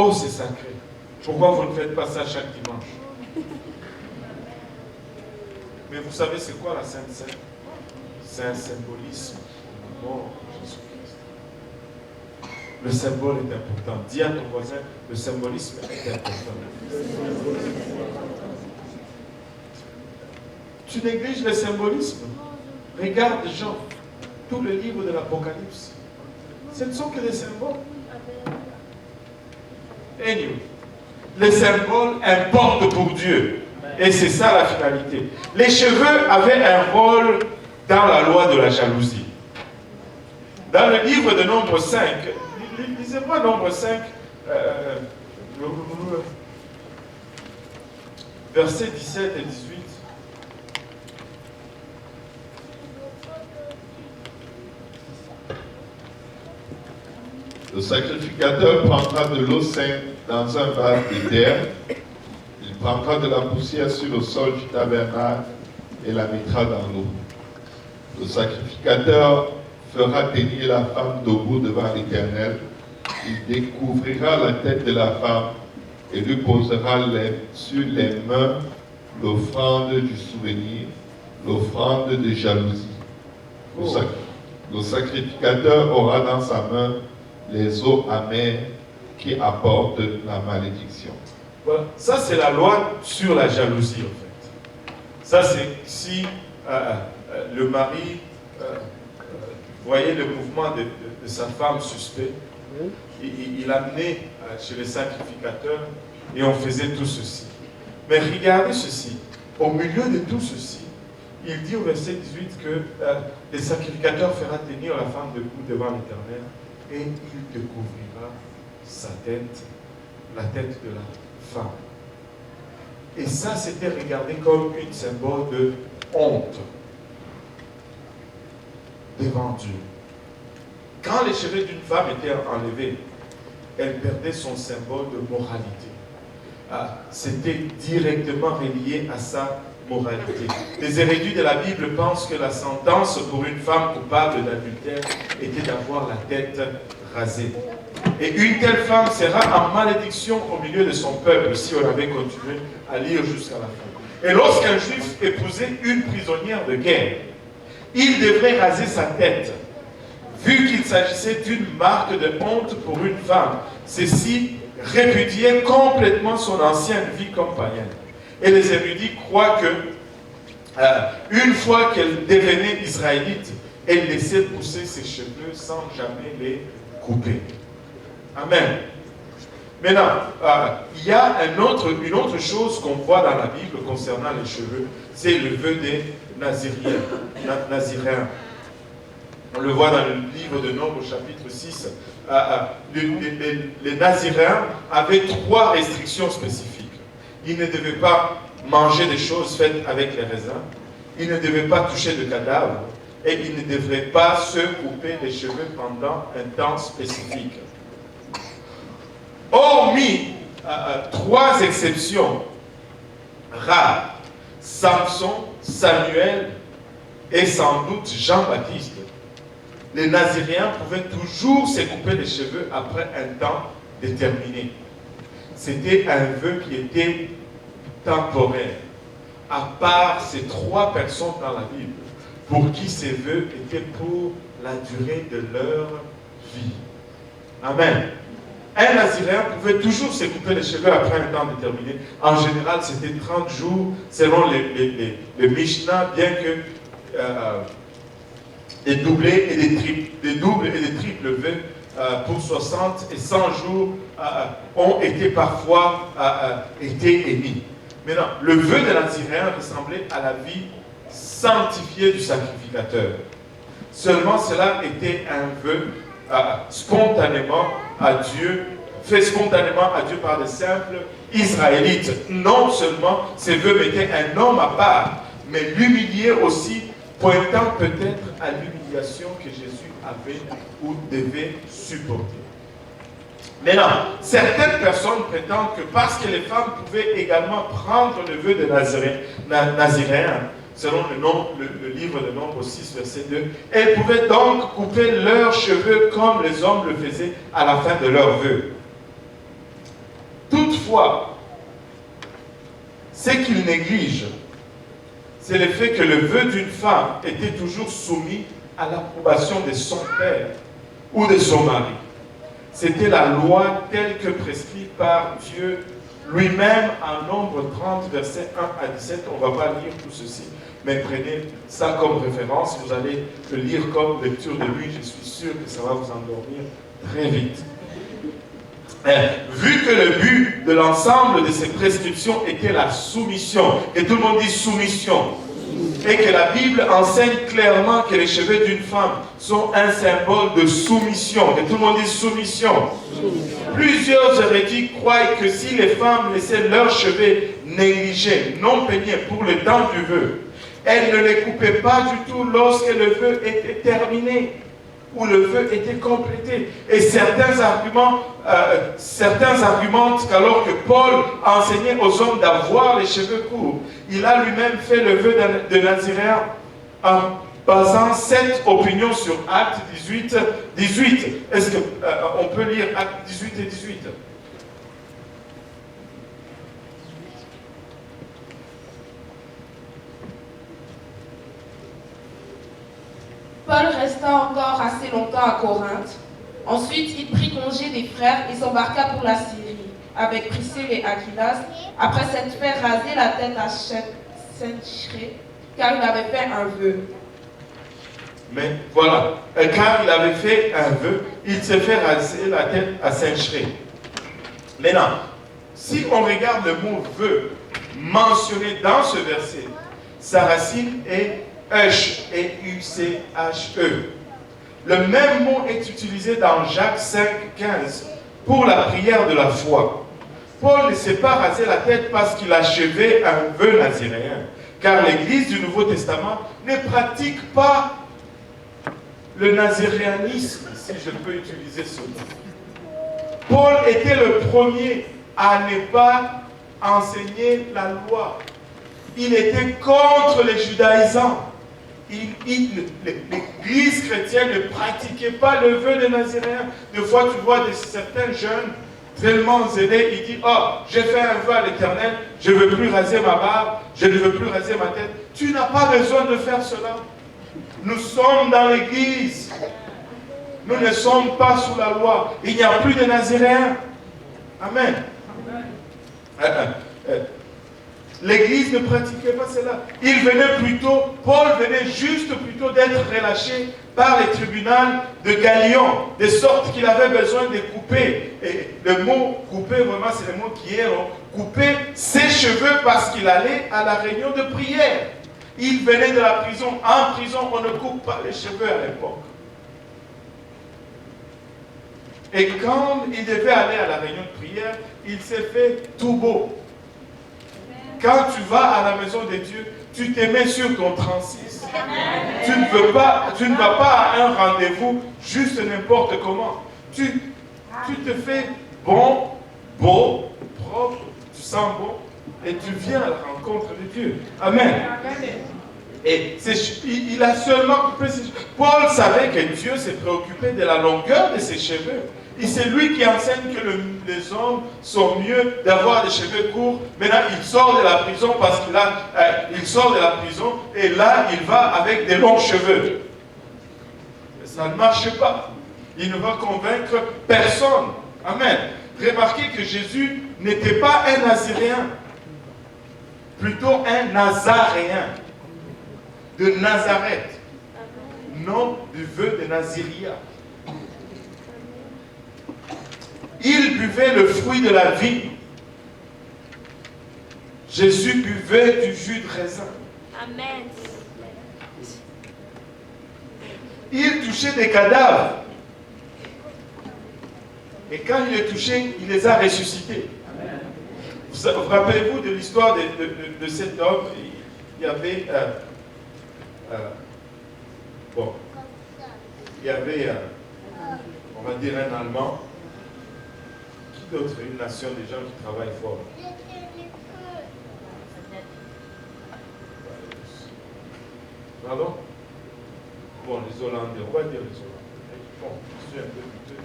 Oh, c'est sacré. Pourquoi vous ne faites pas ça chaque dimanche? Mais vous savez, c'est quoi la Sainte Seine? C'est un symbolisme de la mort de Jésus-Christ. Le symbole est important. Dis à ton voisin, le symbolisme est important. Tu négliges le symbolisme. Regarde Jean, tout le livre de l'Apocalypse. Ce ne sont que des symboles. Anyway, les symboles importent pour Dieu. Et c'est ça la finalité. Les cheveux avaient un rôle dans la loi de la jalousie. Dans le livre de Nombre 5, lisez-moi Nombre 5, versets 17 et 18. Le sacrificateur prendra de l'eau sainte dans un vase de terre. Il prendra de la poussière sur le sol du tabernacle et la mettra dans l'eau. Le sacrificateur fera tenir la femme debout devant l'Éternel. Il découvrira la tête de la femme et lui posera sur les mains l'offrande du souvenir, l'offrande de jalousie. Le sacrificateur aura dans sa main les eaux amères qui apportent la malédiction. Voilà. Ça, c'est la loi sur la jalousie, en fait. Ça, c'est si le mari voyait le mouvement de sa femme suspect, il l'amenait chez les sacrificateurs et on faisait tout ceci. Mais regardez ceci. Au milieu de tout ceci, il dit au verset 18 que les sacrificateurs fera tenir la femme debout devant l'Éternel et il découvrira sa tête, la tête de la femme. Et ça, c'était regardé comme un symbole de honte devant Dieu. Quand les cheveux d'une femme étaient enlevés, elle perdait son symbole de moralité. C'était directement relié à sa moralité. Les érudits de la Bible pensent que la sentence pour une femme coupable d'adultère était d'avoir la tête rasée. Et une telle femme sera en malédiction au milieu de son peuple, si on avait continué à lire jusqu'à la fin. Et lorsqu'un juif épousait une prisonnière de guerre, il devrait raser sa tête, vu qu'il s'agissait d'une marque de honte pour une femme. Ceci répudiait complètement son ancienne vie comme païenne. Et les érudits croient que, une fois qu'elle devenait israélite, elle laissait pousser ses cheveux sans jamais les couper. Amen. Maintenant, il y a une autre chose qu'on voit dans la Bible concernant les cheveux, c'est le vœu des Naziréens. On le voit dans le livre de Nombre, chapitre 6. Les Naziréens avaient 3 restrictions spécifiques. Ils ne devaient pas manger des choses faites avec les raisins. Ils ne devaient pas toucher de cadavres. Et ils ne devraient pas se couper les cheveux pendant un temps spécifique. Hormis 3 exceptions rares, Samson, Samuel et sans doute Jean-Baptiste, les Naziréens pouvaient toujours se couper les cheveux après un temps déterminé. C'était un vœu qui était temporaire, à part ces 3 personnes dans la Bible, pour qui ces vœux étaient pour la durée de leur vie. Amen. Un Naziréen pouvait toujours se couper les cheveux après un temps déterminé. En général, c'était 30 jours, selon les Mishnah, bien que des doubles et des triples vœux pour 60 et 100 jours ont été parfois été émis. Maintenant, le vœu de Naziréen ressemblait à la vie sanctifiée du sacrificateur. Seulement, cela était un vœu spontanément à Dieu, fait spontanément à Dieu par des simples Israélites. Non seulement ces vœux mettaient un homme à part, mais l'humiliaient aussi, pointant peut-être à l'humiliation que Jésus avait ou devait supporter. Maintenant, certaines personnes prétendent que parce que les femmes pouvaient également prendre le vœu de Naziréen, selon le livre de Nombre 6, verset 2, elles pouvaient donc couper leurs cheveux comme les hommes le faisaient à la fin de leur vœu. Toutefois, ce qu'il néglige, c'est le fait que le vœu d'une femme était toujours soumis à l'approbation de son père ou de son mari. C'était la loi telle que prescrite par Dieu lui-même en Nombre 30, versets 1 à 17. On ne va pas lire tout ceci, mais prenez ça comme référence. Vous allez le lire comme lecture de lui. Je suis sûr que ça va vous endormir très vite. Vu que le but de l'ensemble de ces prescriptions était la soumission, et tout le monde dit soumission, et que la Bible enseigne clairement que les cheveux d'une femme sont un symbole de soumission, et tout le monde dit soumission. Plusieurs hérétiques croient que si les femmes laissaient leurs cheveux négligés, non peignés pour le temps du vœu, elles ne les coupaient pas du tout lorsque le vœu était terminé, où le vœu était complété. Et certains argumentent qu'alors que Paul enseignait aux hommes d'avoir les cheveux courts, il a lui-même fait le vœu de Naziréen en basant cette opinion sur Actes 18. Est-ce qu'on peut lire Actes 18 et 18? Paul resta encore assez longtemps à Corinthe. Ensuite, il prit congé des frères et s'embarqua pour la Syrie, avec Priscille et Aquilas, après s'être fait raser la tête à Cenchréa, car il avait fait un vœu. Mais voilà, car il avait fait un vœu, il s'est fait raser la tête à Cenchréa. Maintenant, si on regarde le mot vœu mentionné dans ce verset, sa racine est Euch, E-U-C-H-E. Le même mot est utilisé dans Jacques 5, 15 pour la prière de la foi. Paul ne s'est pas rasé la tête parce qu'il achevait un vœu naziréen, car l'Église du Nouveau Testament ne pratique pas le naziréanisme, si je peux utiliser ce mot. Paul était le premier à ne pas enseigner la loi. Il était contre les judaïsants. L'Église chrétienne ne pratiquait pas le vœu des Naziréens. Des fois, tu vois certains jeunes tellement zélés, ils disent « Oh, j'ai fait un vœu à l'Éternel, je ne veux plus raser ma barbe, je ne veux plus raser ma tête. » Tu n'as pas besoin de faire cela. Nous sommes dans l'Église. Nous ne sommes pas sous la loi. Il n'y a plus de Naziréens. Amen. L'Église ne pratiquait pas cela. Paul venait juste plutôt d'être relâché par les tribunaux de Galion, de sorte qu'il avait besoin de couper. Et le mot couper, vraiment, c'est le mot qui est couper ses cheveux parce qu'il allait à la réunion de prière. Il venait de la prison. En prison, on ne coupe pas les cheveux à l'époque. Et quand il devait aller à la réunion de prière, il s'est fait tout beau. Quand tu vas à la maison de Dieu, tu te mets sur ton 36. Tu ne vas pas à un rendez-vous juste n'importe comment. Tu te fais bon, beau, propre, tu sens bon, et tu viens à la rencontre de Dieu. Amen. Et il a seulement coupé ses cheveux. Paul savait que Dieu s'est préoccupé de la longueur de ses cheveux. Et c'est lui qui enseigne que les hommes sont mieux d'avoir des cheveux courts. Maintenant, il sort de la prison parce qu'il sort de la prison et là, il va avec des longs cheveux. Ça ne marche pas. Il ne va convaincre personne. Amen. Remarquez que Jésus n'était pas un Naziréen, plutôt un Nazaréen, de Nazareth, nom du vœu de Naziria. Il buvait le fruit de la vie. Jésus buvait du jus de raisin. Amen. Il touchait des cadavres. Et quand il les touchait, il les a ressuscités. Vous rappelez-vous de l'histoire de cet homme? Il y avait on va dire un Allemand. Qui d'autre? Une nation des gens qui travaillent fort. Pardon? Bon, les Hollandais, on va dire les Hollandais. Bon, je suis un peu douteux.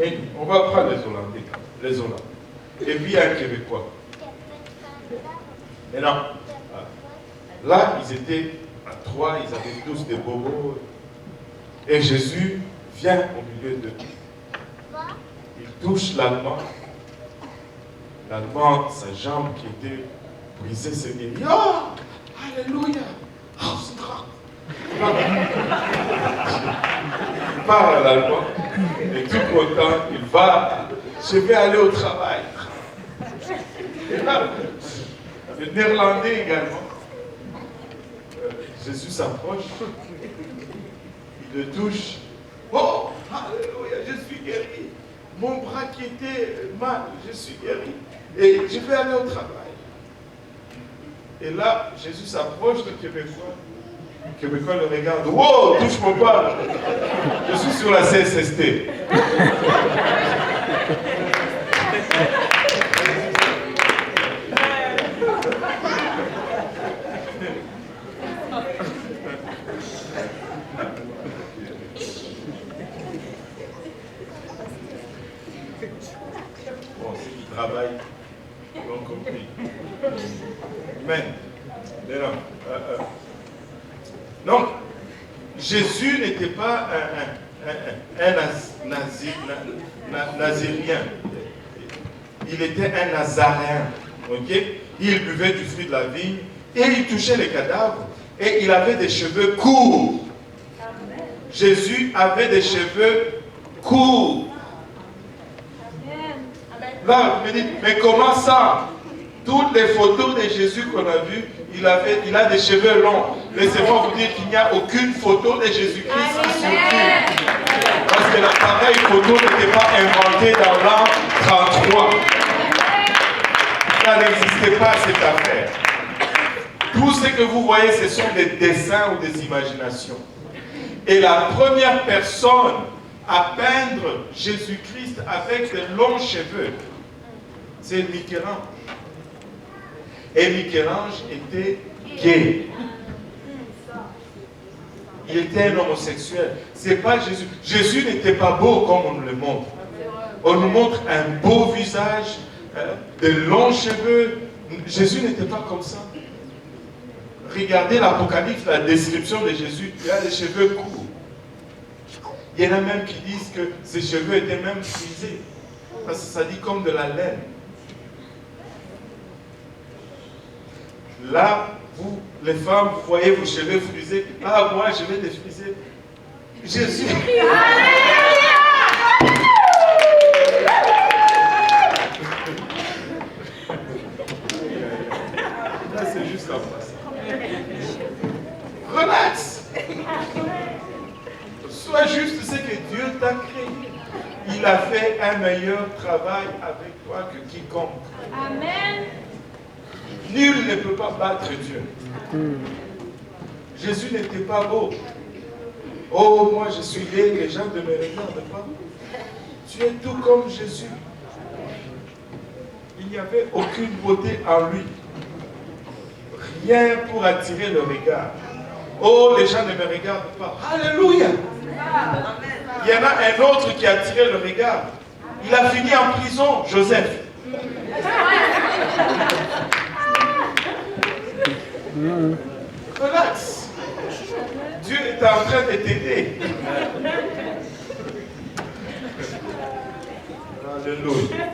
Et on va prendre les Hollandais. Les Hollandais. et puis un Québécois. Mais non. Là, ils étaient à 3, ils avaient tous des bobos. Et Jésus vient au milieu d'eux. Il touche l'Allemand. L'Allemand, sa jambe qui était brisée, se guérit. Oh, alléluia. Oh, c'est grand. Il parle à l'Allemand. Et tout content, il va. Je vais aller au travail. Et là, le néerlandais également. Jésus s'approche. Il le touche. Oh, alléluia, je suis guéri. Mon bras qui était mal, je suis guéri. Et je vais aller au travail. Et là, Jésus s'approche du Québécois. Le Québécois le regarde. Wow, touche-moi pas. Je suis sur la CSST. Bon, ceux qui travaillent l'ont compris. Mais non. Jésus n'était pas un nazirien. Il était un nazaréen. Okay? Il buvait du fruit de la vigne et il touchait les cadavres et il avait des cheveux courts. Amen. Jésus avait des cheveux courts. Amen. Là, vous me dites, mais comment ça? Toutes les photos de Jésus qu'on a vues, il a des cheveux longs. Laissez-moi vous dire qu'il n'y a aucune photo de Jésus-Christ qui circule. Parce que l'appareil photo n'était pas inventé dans l'an 33. Ça n'existait pas, cette affaire. Tout ce que vous voyez, ce sont des dessins ou des imaginations. Et la première personne à peindre Jésus-Christ avec de longs cheveux, c'est Michel-Ange. Et Michel-Ange était gay. Il était un homosexuel. C'est pas Jésus. Jésus n'était pas beau comme on nous le montre. On nous montre un beau visage, de longs cheveux. Jésus n'était pas comme ça. Regardez l'Apocalypse, la description de Jésus. Il a des cheveux courts. Il y en a même qui disent que ses cheveux étaient même frisés. Parce que ça dit comme de la laine. Là, vous, les femmes, vous voyez vos cheveux frisés. Ah, moi, je vais les friser. Jésus. Là, c'est juste la face. Relax. Sois juste ce que Dieu t'a créé. Il a fait un meilleur travail avec toi que quiconque. Amen. Nul ne peut pas battre Dieu. Jésus n'était pas beau. Oh, moi je suis laid, les gens ne me regardent pas. Tu es tout comme Jésus. Il n'y avait aucune beauté en lui. Rien pour attirer le regard. Oh, les gens ne me regardent pas. Alléluia. Il y en a un autre qui a attiré le regard. Il a fini en prison, Joseph. Relax. Dieu est en train de t'aider. Alléluia.